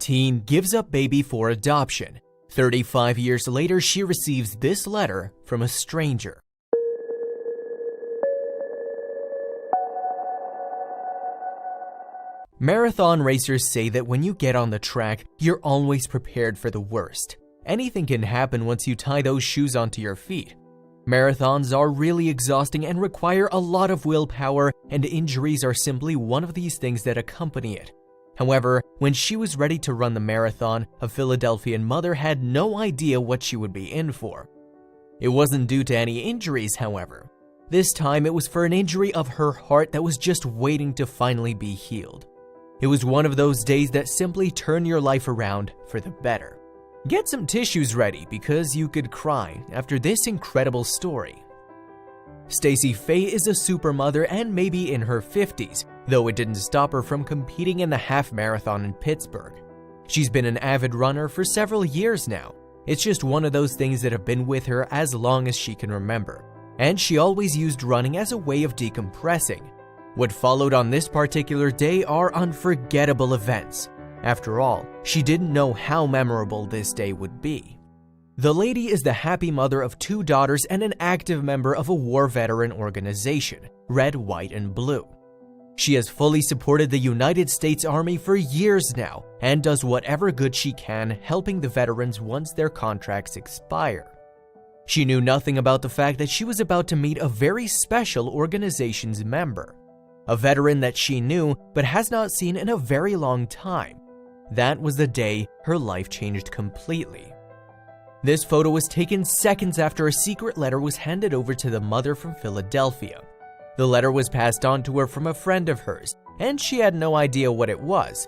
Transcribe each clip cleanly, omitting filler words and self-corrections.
Teen gives up baby for adoption. 35 years later, she receives this letter from a stranger. Marathon racers say that when you get on the track, you're always prepared for the worst. Anything can happen once you tie those shoes onto your feet. Marathons are really exhausting and require a lot of willpower, and injuries are simply one of these things that accompany it. However, when she was ready to run the marathon, a Philadelphian mother had no idea what she would be in for. It wasn't due to any injuries, however. This time it was for an injury of her heart that was just waiting to finally be healed. It was one of those days that simply turn your life around for the better. Get some tissues ready because you could cry after this incredible story. Stacey Faye is a super mother and maybe in her 50s, though it didn't stop her from competing in the half marathon in Pittsburgh. She's been an avid runner for several years now. It's just one of those things that have been with her as long as she can remember, and she always used running as a way of decompressing. What followed on this particular day are unforgettable events. After all, she didn't know how memorable this day would be. The lady is the happy mother of 2 daughters and an active member of a war veteran organization, Red, White, and Blue. She has fully supported the United States Army for years now and does whatever good she can helping the veterans once their contracts expire. She knew nothing about the fact that she was about to meet a very special organization's member, a veteran that she knew but has not seen in a very long time. That was the day her life changed completely. This photo was taken seconds after a secret letter was handed over to the mother from Philadelphia. The letter was passed on to her from a friend of hers, and she had no idea what it was.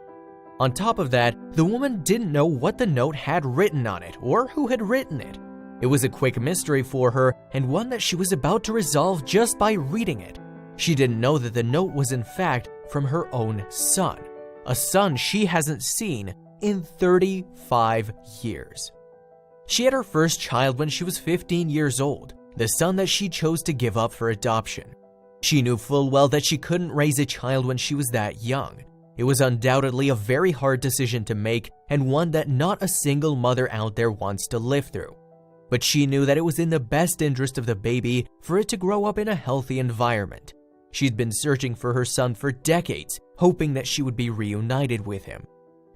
On top of that, the woman didn't know what the note had written on it or who had written it. It was a quick mystery for her and one that she was about to resolve just by reading it. She didn't know that the note was in fact from her own son, a son she hasn't seen in 35 years. She had her first child when she was 15 years old, the son that she chose to give up for adoption. She knew full well that she couldn't raise a child when she was that young. It was undoubtedly a very hard decision to make and one that not a single mother out there wants to live through. But she knew that it was in the best interest of the baby for it to grow up in a healthy environment. She'd been searching for her son for decades, hoping that she would be reunited with him.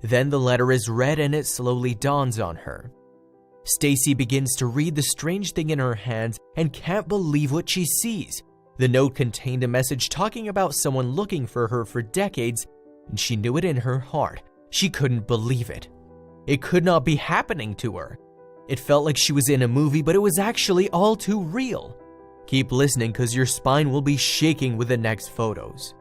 Then the letter is read and it slowly dawns on her. Stacey begins to read the strange thing in her hands and can't believe what she sees. The note contained a message talking about someone looking for her for decades, and she knew it in her heart. She couldn't believe it. It could not be happening to her. It felt like she was in a movie, but it was actually all too real. Keep listening because your spine will be shaking with the next photos.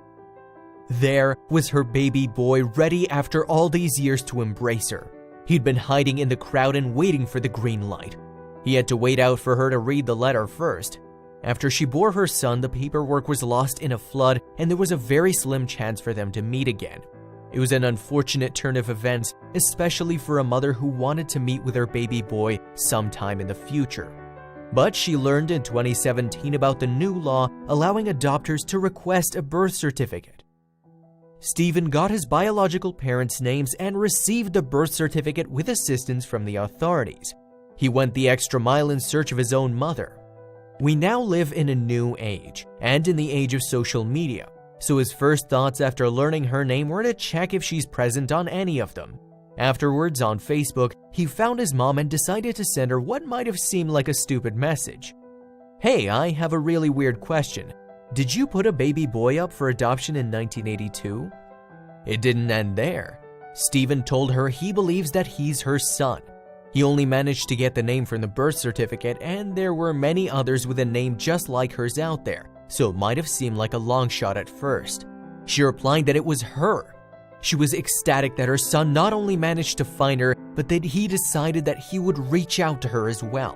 There was her baby boy ready after all these years to embrace her. He'd been hiding in the crowd and waiting for the green light. He had to wait out for her to read the letter first. After she bore her son, the paperwork was lost in a flood and there was a very slim chance for them to meet again. It was an unfortunate turn of events, especially for a mother who wanted to meet with her baby boy sometime in the future. But she learned in 2017 about the new law allowing adopters to request a birth certificate. Stephen got his biological parents' names and received the birth certificate with assistance from the authorities. He went the extra mile in search of his own mother. We now live in a new age, and in the age of social media, so his first thoughts after learning her name were to check if she's present on any of them. Afterwards, on Facebook, he found his mom and decided to send her what might have seemed like a stupid message. "Hey, I have a really weird question. Did you put a baby boy up for adoption in 1982? It didn't end there. Stephen told her he believes that he's her son. He only managed to get the name from the birth certificate, and there were many others with a name just like hers out there, so it might have seemed like a long shot at first. She replied that it was her. She was ecstatic that her son not only managed to find her, but that he decided that he would reach out to her as well.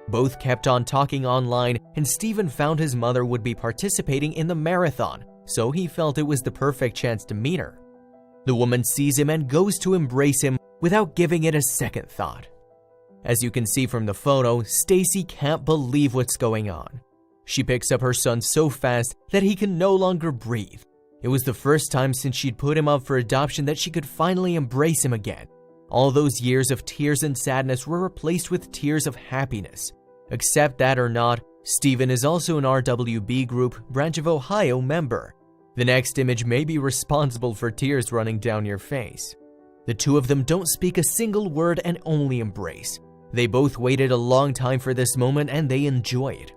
Both kept on talking online, and Stephen found his mother would be participating in the marathon, so he felt it was the perfect chance to meet her. The woman sees him and goes to embrace him without giving it a second thought. As you can see from the photo, Stacey can't believe what's going on. She picks up her son so fast that he can no longer breathe. It was the first time since she'd put him up for adoption that she could finally embrace him again. All those years of tears and sadness were replaced with tears of happiness. Accept that or not, Steven is also an RWB Group Branch of Ohio member. The next image may be responsible for tears running down your face. The two of them don't speak a single word and only embrace. They both waited a long time for this moment and they enjoy it.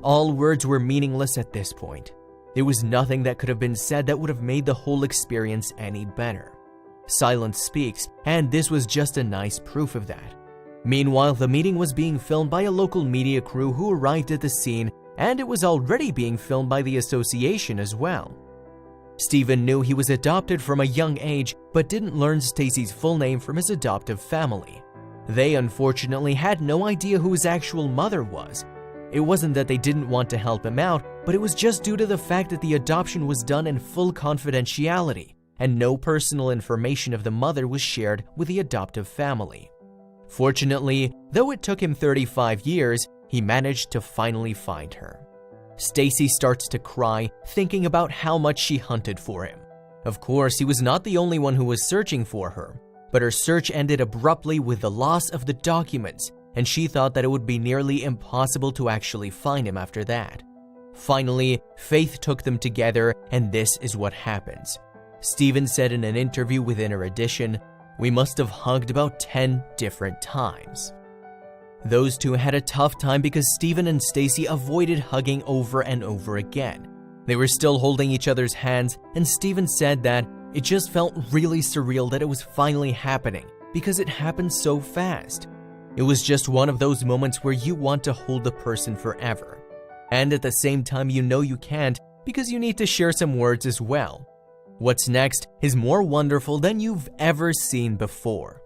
All words were meaningless at this point. There was nothing that could have been said that would have made the whole experience any better. Silence speaks, and this was just a nice proof of that. Meanwhile, the meeting was being filmed by a local media crew who arrived at the scene, and it was already being filmed by the association as well. Steven knew he was adopted from a young age, but didn't learn Stacy's full name from his adoptive family. They unfortunately had no idea who his actual mother was. It wasn't that they didn't want to help him out, but it was just due to the fact that the adoption was done in full confidentiality, and no personal information of the mother was shared with the adoptive family. Fortunately, though it took him 35 years, he managed to finally find her. Stacy starts to cry, thinking about how much she hunted for him. Of course, he was not the only one who was searching for her, but her search ended abruptly with the loss of the documents, and she thought that it would be nearly impossible to actually find him after that. Finally, Faith took them together, and this is what happens. Steven said in an interview with Inner Edition, "We must have hugged about 10 different times." Those two had a tough time because Steven and Stacy avoided hugging over and over again. They were still holding each other's hands, and Steven said that it just felt really surreal that it was finally happening because it happened so fast. It was just one of those moments where you want to hold the person forever. And at the same time, you know you can't because you need to share some words as well. What's next is more wonderful than you've ever seen before.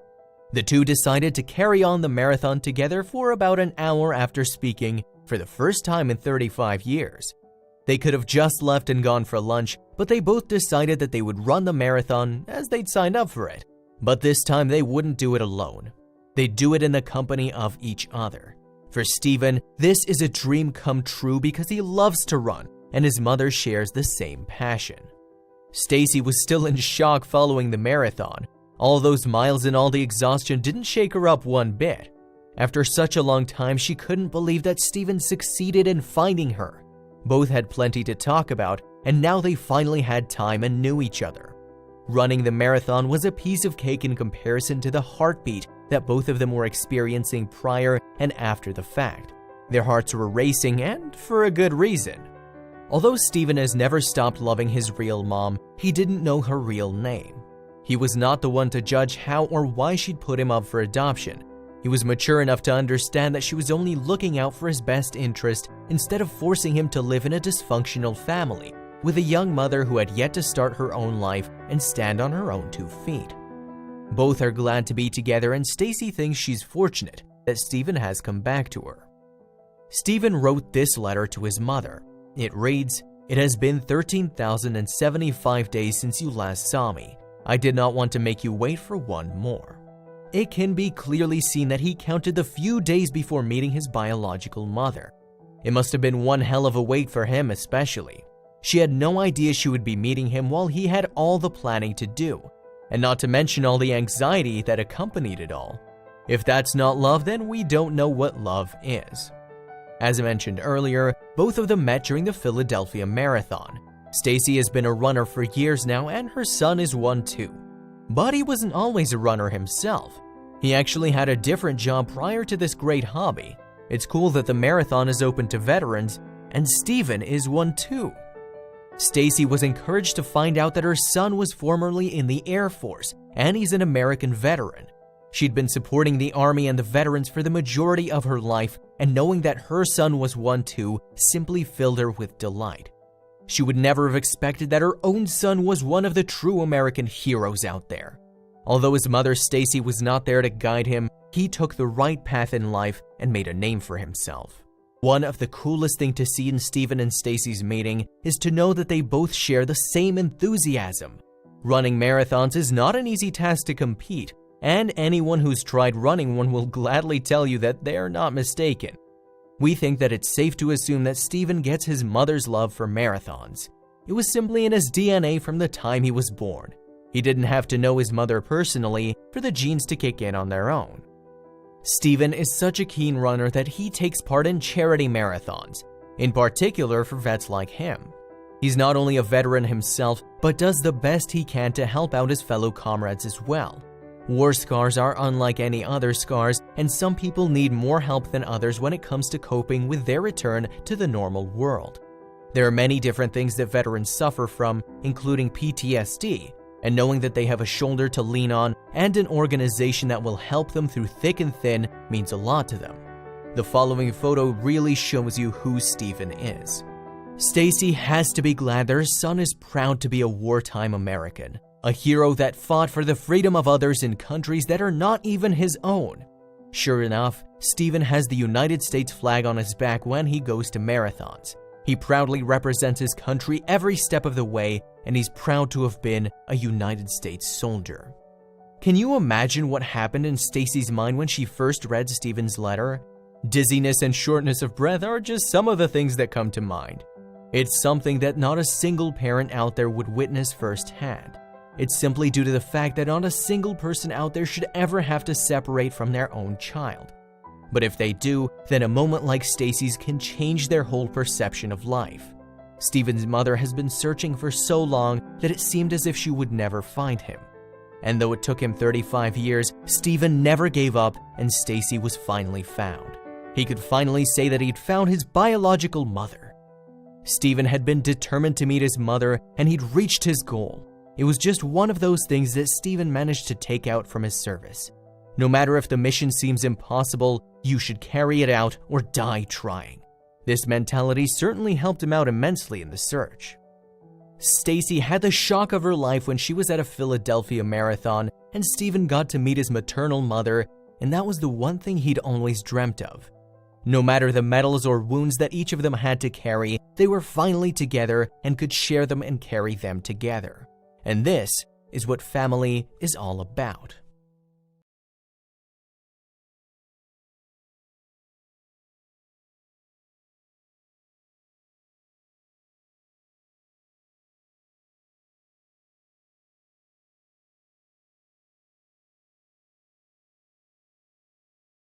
The two decided to carry on the marathon together for about an hour after speaking for the first time in 35 years. They could have just left and gone for lunch, but they both decided that they would run the marathon as they'd signed up for it. But this time they wouldn't do it alone. They'd do it in the company of each other. For Steven, this is a dream come true because he loves to run, and his mother shares the same passion. Stacy was still in shock following the marathon. All those miles and all the exhaustion didn't shake her up one bit. After such a long time, she couldn't believe that Steven succeeded in finding her. Both had plenty to talk about, and now they finally had time and knew each other. Running the marathon was a piece of cake in comparison to the heartbeat that both of them were experiencing prior and after the fact. Their hearts were racing, and for a good reason. Although Steven has never stopped loving his real mom, he didn't know her real name. He was not the one to judge how or why she'd put him up for adoption. He was mature enough to understand that she was only looking out for his best interest instead of forcing him to live in a dysfunctional family with a young mother who had yet to start her own life and stand on her own 2 feet. Both are glad to be together, and Stacy thinks she's fortunate that Steven has come back to her. Steven wrote this letter to his mother. It reads, "It has been 13,075 days since you last saw me. I did not want to make you wait for one more." It can be clearly seen that he counted the few days before meeting his biological mother. It must have been one hell of a wait for him especially. She had no idea she would be meeting him while he had all the planning to do, and not to mention all the anxiety that accompanied it all. If that's not love, then we don't know what love is. As I mentioned earlier, both of them met during the Philadelphia Marathon. Stacy has been a runner for years now, and her son is one too. But he wasn't always a runner himself. He actually had a different job prior to this great hobby. It's cool that the marathon is open to veterans, and Steven is one too. Stacy was encouraged to find out that her son was formerly in the Air Force, and he's an American veteran. She'd been supporting the Army and the veterans for the majority of her life, and knowing that her son was one too simply filled her with delight. She would never have expected that her own son was one of the true American heroes out there. Although his mother Stacy was not there to guide him, he took the right path in life and made a name for himself. One of the coolest things to see in Steven and Stacy's meeting is to know that they both share the same enthusiasm. Running marathons is not an easy task to compete, and anyone who's tried running one will gladly tell you that they're not mistaken. We think that it's safe to assume that Steven gets his mother's love for marathons. It was simply in his DNA from the time he was born. He didn't have to know his mother personally for the genes to kick in on their own. Stephen is such a keen runner that he takes part in charity marathons, in particular for vets like him. He's not only a veteran himself, but does the best he can to help out his fellow comrades as well. War scars are unlike any other scars, and some people need more help than others when it comes to coping with their return to the normal world. There are many different things that veterans suffer from, including PTSD, and knowing that they have a shoulder to lean on and an organization that will help them through thick and thin means a lot to them. The following photo really shows you who Stephen is. Stacy has to be glad that her son is proud to be a wartime American, a hero that fought for the freedom of others in countries that are not even his own. Sure enough, Stephen has the United States flag on his back when he goes to marathons. He proudly represents his country every step of the way, and he's proud to have been a United States soldier. Can you imagine what happened in Stacy's mind when she first read Stephen's letter? Dizziness and shortness of breath are just some of the things that come to mind. It's something that not a single parent out there would witness firsthand. It's simply due to the fact that not a single person out there should ever have to separate from their own child. But if they do, then a moment like Stacy's can change their whole perception of life. Stephen's mother has been searching for so long that it seemed as if she would never find him. And though it took him 35 years, Stephen never gave up and Stacy was finally found. He could finally say that he'd found his biological mother. Stephen had been determined to meet his mother and he'd reached his goal. It was just one of those things that Stephen managed to take out from his service. No matter if the mission seems impossible, you should carry it out or die trying. This mentality certainly helped him out immensely in the search. Stacy had the shock of her life when she was at a Philadelphia marathon and Stephen got to meet his maternal mother, and that was the one thing he'd always dreamt of. No matter the medals or wounds that each of them had to carry, they were finally together and could share them and carry them together. And this is what family is all about.